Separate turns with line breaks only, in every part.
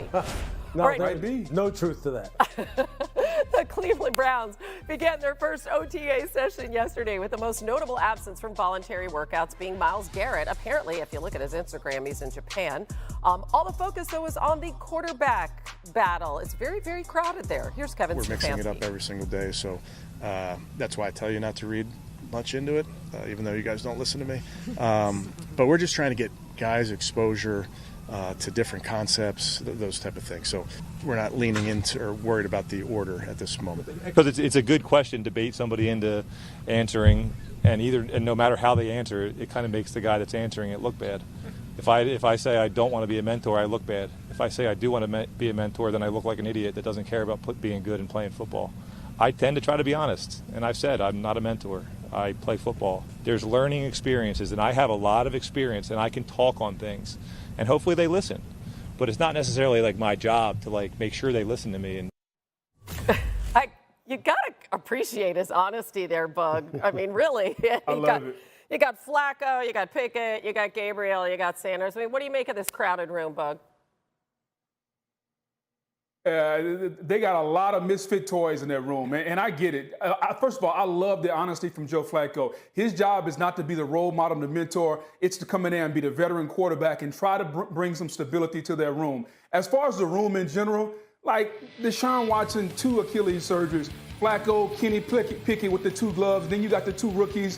fantasy.
No,
right.
there's no truth to that.
The Cleveland Browns began their first OTA session yesterday with the most notable absence from voluntary workouts being Myles Garrett. Apparently, if you look at his Instagram, he's in Japan. All the focus, though, is on the quarterback battle. It's very, very crowded there. Here's Kevin Stefanski.
We're mixing it up every single day, so that's why I tell you not to read much into it, even though you guys don't listen to me. But we're just trying to get guys exposure to different concepts, those type of things. So we're not leaning into or worried about the order at this moment.
Because it's a good question to bait somebody into answering, and no matter how they answer it, it kind of makes the guy that's answering it look bad. If I say I don't want to be a mentor, I look bad. If I say I do want to be a mentor, then I look like an idiot that doesn't care about being good and playing football. I tend to try to be honest, and I've said I'm not a mentor. I play football. There's learning experiences, and I have a lot of experience, and I can talk on things, and hopefully they listen. But it's not necessarily like my job to like make sure they listen to me. And
you gotta appreciate his honesty there, Bug. I mean, really.
I love it.
You got Flacco, you got Pickett, you got Gabriel, you got Sanders. I mean, what do you make of this crowded room, Bug?
They got a lot of misfit toys in that room, and I get it. First of all, I love the honesty from Joe Flacco. His job is not to be the role model, the mentor. It's to come in there and be the veteran quarterback and try to bring some stability to that room. As far as the room in general, like Deshaun Watson, 2 Achilles surgeries, Flacco, Kenny Pickett with the 2 gloves, then you got the 2 rookies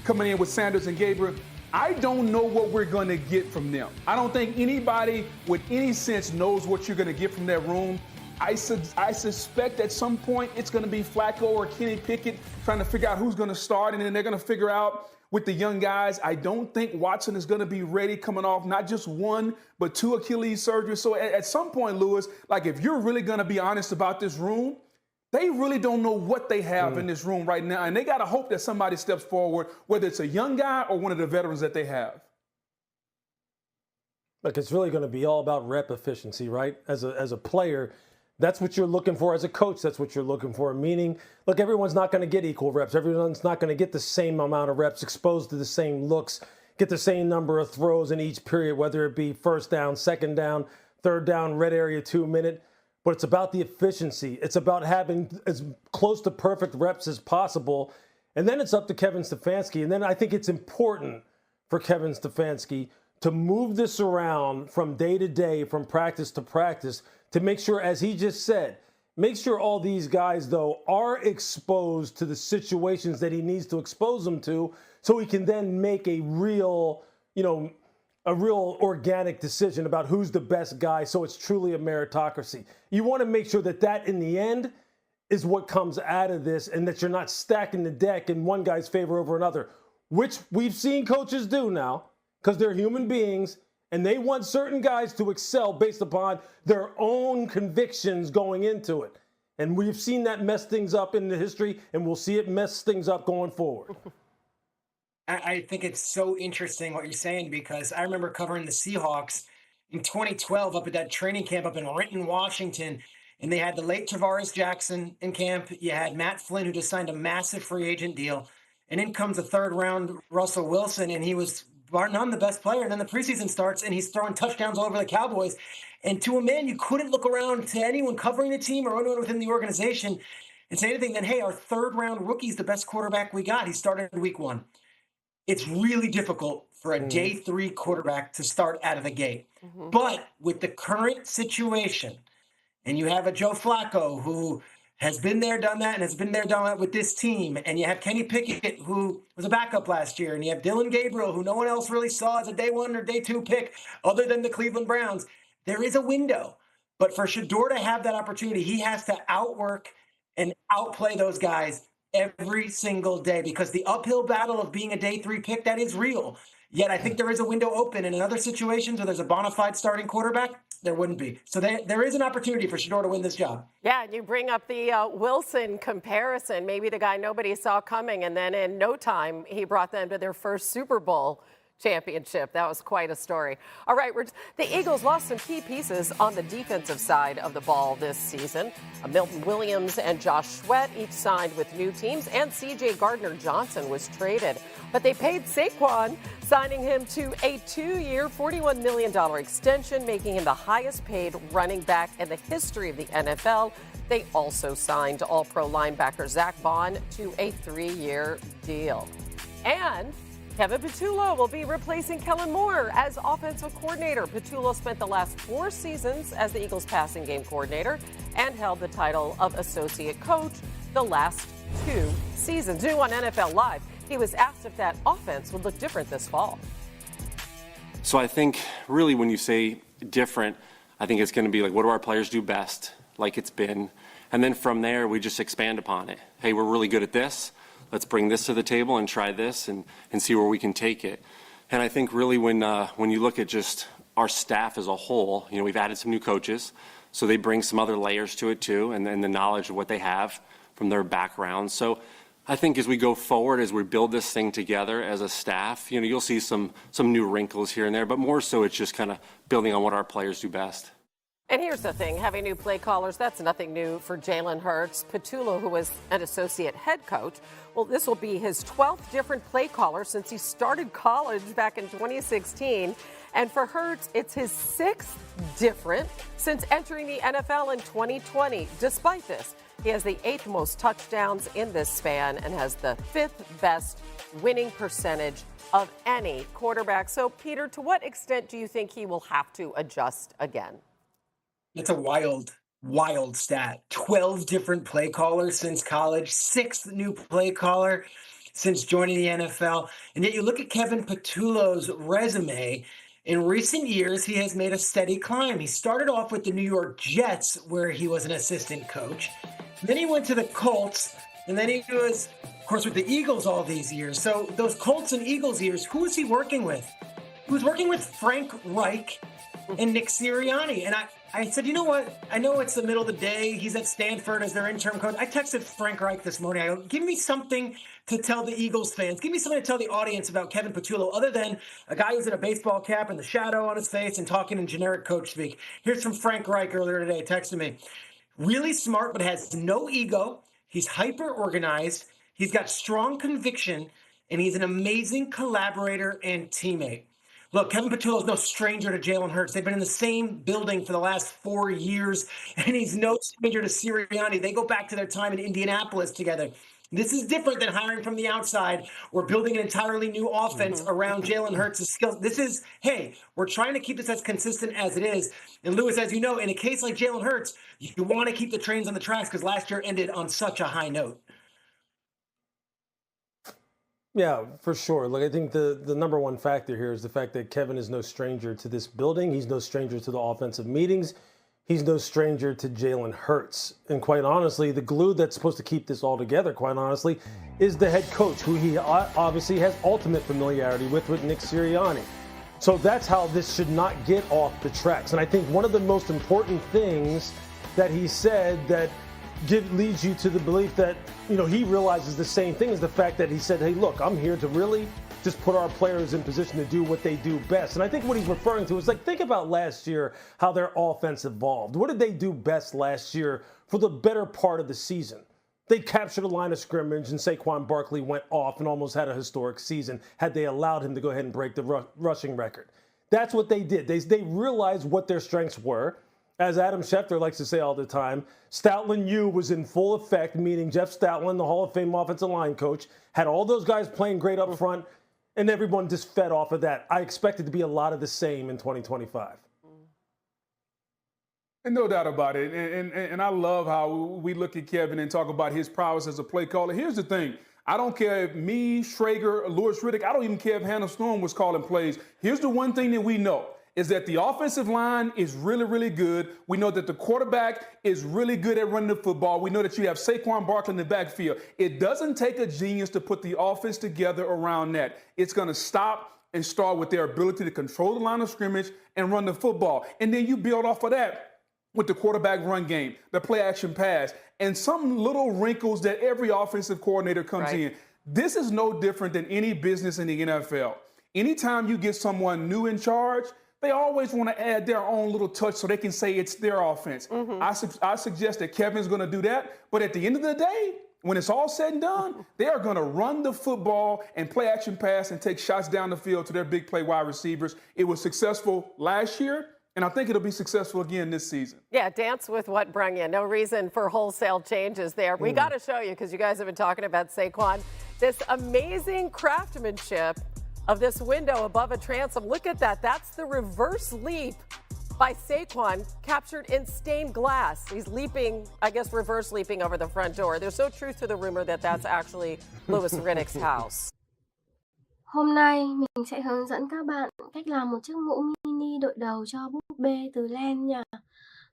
coming in with Sanders and Gabriel. I don't know what we're going to get from them. I don't think anybody with any sense knows what you're going to get from that room. I suspect at some point it's going to be Flacco or Kenny Pickett trying to figure out who's going to start, and then they're going to figure out with the young guys. I don't think Watson is going to be ready coming off not just 1, but 2 Achilles surgeries. So at some point, Lewis, like if you're really going to be honest about this room, they really don't know what they have in this room right now, and they got to hope that somebody steps forward, whether it's a young guy or one of the veterans that they have.
Look, it's really going to be all about rep efficiency, right? As a player, that's what you're looking for. As a coach, that's what you're looking for. Meaning, look, everyone's not going to get equal reps. Everyone's not going to get the same amount of reps, exposed to the same looks, get the same number of throws in each period, whether it be first down, second down, third down, red area 2 minute. But it's about the efficiency. It's about having as close to perfect reps as possible. And then it's up to Kevin Stefanski. And then I think it's important for Kevin Stefanski to move this around from day to day, from practice to practice, to make sure, as he just said, make sure all these guys, though, are exposed to the situations that he needs to expose them to, so he can then make a real organic decision about who's the best guy, so it's truly a meritocracy. You want to make sure that in the end is what comes out of this, and that you're not stacking the deck in one guy's favor over another, which we've seen coaches do now because they're human beings, and they want certain guys to excel based upon their own convictions going into it. And we've seen that mess things up in the history, and we'll see it mess things up going forward.
I think it's so interesting what you're saying, because I remember covering the Seahawks in 2012 up at that training camp up in Renton, Washington, and they had the late Tavares Jackson in camp. You had Matt Flynn, who just signed a massive free agent deal, and in comes the 3rd round Russell Wilson, and he was bar none the best player. And then the preseason starts, and he's throwing touchdowns all over the Cowboys. And to a man, you couldn't look around to anyone covering the team or anyone within the organization and say anything. Then, hey, our 3rd round rookie's the best quarterback we got. He started in week 1. It's really difficult for a day 3 quarterback to start out of the gate. But with the current situation, and you have a Joe Flacco who has been there, done that, and has been there, done that with this team, and you have Kenny Pickett, who was a backup last year, and you have Dylan Gabriel, who no one else really saw as a day 1 or day 2 pick other than the Cleveland Browns. There is a window. But for Shedeur to have that opportunity, he has to outwork and outplay those guys every single day, because the uphill battle of being a day 3 pick, that is real. Yet I think there is a window open, and in other situations where there's a bona fide starting quarterback, there wouldn't be. So there is an opportunity for Shedeur to win this job.
Yeah, and you bring up the Wilson comparison, maybe the guy nobody saw coming, and then in no time he brought them to their first Super Bowl. championship. That was quite a story. All right, the Eagles lost some key pieces on the defensive side of the ball this season. Milton Williams and Josh Sweat each signed with new teams, and C.J. Gardner-Johnson was traded. But they paid Saquon, signing him to a 2-year, $41 million extension, making him the highest-paid running back in the history of the NFL. They also signed All-Pro linebacker Zach Bond to a 3-year deal. And Kevin Patullo will be replacing Kellen Moore as offensive coordinator. Patullo spent the last 4 seasons as the Eagles passing game coordinator and held the title of associate coach the last 2 seasons. New on NFL Live, he was asked if that offense would look different this fall.
So I think really when you say different, I think it's going to be like, what do our players do best, like it's been? And then from there, we just expand upon it. Hey, we're really good at this. Let's bring this to the table and try this and see where we can take it. And I think really when you look at just our staff as a whole, we've added some new coaches, so they bring some other layers to it too, and then the knowledge of what they have from their background. So I think as we go forward, as we build this thing together as a staff, you'll see some new wrinkles here and there, but more so it's just kind of building on what our players do best.
And here's the thing, having new play callers, that's nothing new for Jalen Hurts. Patullo, who was an associate head coach, well, this will be his 12th different play caller since he started college back in 2016. And for Hurts, it's his 6th different since entering the NFL in 2020. Despite this, he has the 8th most touchdowns in this span and has the 5th best winning percentage of any quarterback. So, Peter, to what extent do you think he will have to adjust again?
It's a wild stat. 12 different play callers since college, 6th new play caller since joining the NFL. And yet you look at Kevin Patullo's resume. In recent years, he has made a steady climb. He started off with the New York Jets, where he was an assistant coach. Then he went to the Colts, and then he was, of course, with the Eagles all these years. So those Colts and Eagles years, who was he working with? He was working with Frank Reich and Nick Sirianni. And I said, you know what? I know it's the middle of the day. He's at Stanford as their interim coach. I texted Frank Reich this morning. I go, give me something to tell the Eagles fans. Give me something to tell the audience about Kevin Patullo other than a guy who's in a baseball cap and the shadow on his face and talking in generic coach speak. Here's from Frank Reich earlier today, texting me. Really smart, but has no ego. He's hyper organized. He's got strong conviction, and he's an amazing collaborator and teammate. Look, Kevin Patullo is no stranger to Jalen Hurts. They've been in the same building for the last 4 years, and he's no stranger to Sirianni. They go back to their time in Indianapolis together. This is different than hiring from the outside or building an entirely new offense around Jalen Hurts' skills. This is, hey, we're trying to keep this as consistent as it is. And Lewis, as you know, in a case like Jalen Hurts, you want to keep the trains on the tracks because last year ended on such a high note.
Yeah, for sure. Look, I think the number one factor here is the fact that Kevin is no stranger to this building. He's no stranger to the offensive meetings. He's no stranger to Jalen Hurts. And quite honestly, the glue that's supposed to keep this all together, quite honestly, is the head coach, who he obviously has ultimate familiarity with Nick Sirianni. So that's how this should not get off the tracks. And I think one of the most important things that he said that leads you to the belief that, he realizes the same thing is the fact that he said, hey, look, I'm here to really just put our players in position to do what they do best. And I think what he's referring to is think about last year, how their offense evolved. What did they do best last year for the better part of the season? They captured a line of scrimmage, and Saquon Barkley went off and almost had a historic season had they allowed him to go ahead and break the rushing record. That's what they did. They realized what their strengths were. As Adam Schefter likes to say all the time, Stoutland U was in full effect, meaning Jeff Stoutland, the Hall of Fame offensive line coach, had all those guys playing great up front, and everyone just fed off of that. I expect it to be a lot of the same in 2025.
And no doubt about it. And I love how we look at Kevin and talk about his prowess as a play caller. Here's the thing. I don't care if me, Schrager, or Louis Riddick, I don't even care if Hannah Storm was calling plays. Here's the one thing that we know. Is that the offensive line is really, really good. We know that the quarterback is really good at running the football. We know that you have Saquon Barkley in the backfield. It doesn't take a genius to put the offense together around that. It's going to stop and start with their ability to control the line of scrimmage and run the football. And then you build off of that with the quarterback run game, the play action pass, and some little wrinkles that every offensive coordinator comes in. This is no different than any business in the NFL. anytime you get someone new in charge, they always want to add their own little touch so they can say it's their offense. I suggest that Kevin's going to do that. But at the end of the day, when it's all said and done, they are going to run the football and play action pass and take shots down the field to their big play wide receivers. It was successful last year, and I think it'll be successful again this season.
Yeah, dance with what brung you. No reason for wholesale changes there. We got to show you, because you guys have been talking about Saquon, this amazing craftsmanship of this window above a transom. Look at that. That's the reverse leap by Saquon, captured in stained glass. He's leaping, I guess, reverse leaping over the front door. There's no truth to the rumor that that's actually Louis Riddick's house.
Hôm nay mình sẽ hướng dẫn các bạn cách làm một chiếc mũ mini đội đầu cho búp bê từ len nha.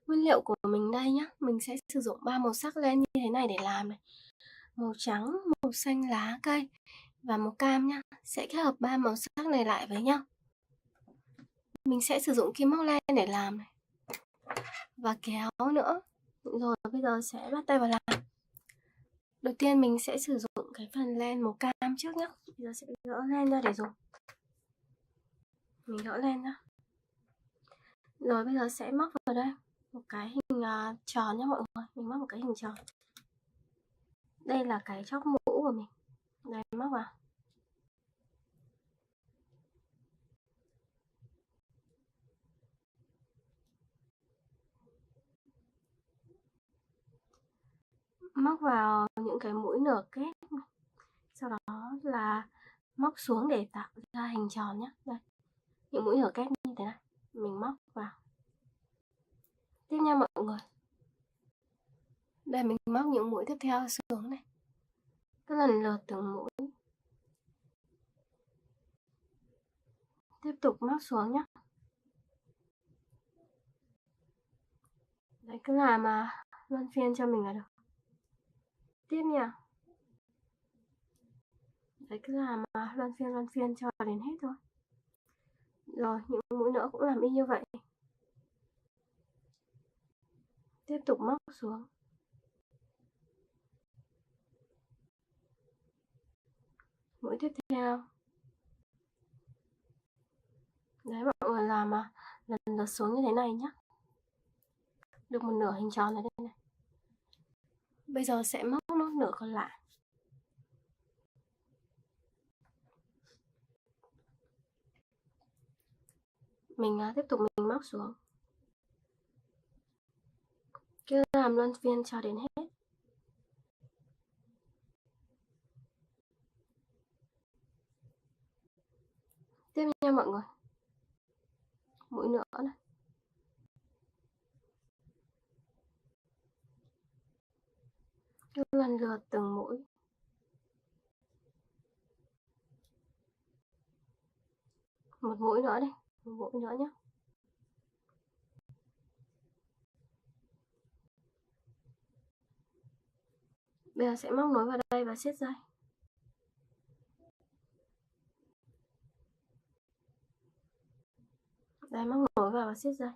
Nguyên liệu của mình đây nhá, mình sẽ sử dụng 3 màu sắc len như thế này để làm này. Màu trắng, màu xanh lá cây và màu cam nhá. Sẽ kết hợp 3 màu sắc này lại với nhau. Mình sẽ sử dụng kim móc len để làm này. Và kéo nữa. Rồi bây giờ sẽ bắt tay vào làm. Đầu tiên mình sẽ sử dụng cái phần len màu cam trước nhé. Bây giờ sẽ gỡ len ra để dùng. Mình gỡ len ra. Rồi bây giờ sẽ móc vào đây một cái hình tròn nhé mọi người. Mình móc một cái hình tròn. Đây là cái chóp mũ của mình. Đây, móc vào. Móc vào những cái mũi nửa kép. Sau đó là móc xuống để tạo ra hình tròn nhé. Đây, những mũi nửa kép như thế này. Mình móc vào. Tiếp nha mọi người. Đây mình móc những mũi tiếp theo xuống này. Cứ lần lượt từng mũi. Tiếp tục móc xuống nhé. Đấy, cứ làm luân phiên cho mình là được. Tiếp nha. Đấy, cứ làm luân phiên cho đến hết thôi. Rồi những mũi nữa cũng làm y như vậy. Tiếp tục móc xuống. Mũi tiếp theo. Đấy, mọi người làm lần lượt xuống như thế này nhé. Được một nửa hình tròn ở đây này. Bây giờ sẽ móc nốt nửa còn lại. Mình tiếp tục mình móc xuống. Cứ làm luân phiên cho đến hết. Tiếp nha mọi người. Mũi nữa này. Cứ lần lượt từng mũi. Một mũi nữa đây. Một mũi nữa nhé. Bây giờ sẽ móc nối vào đây và siết dây. Đây, móc nối vào và siết dây.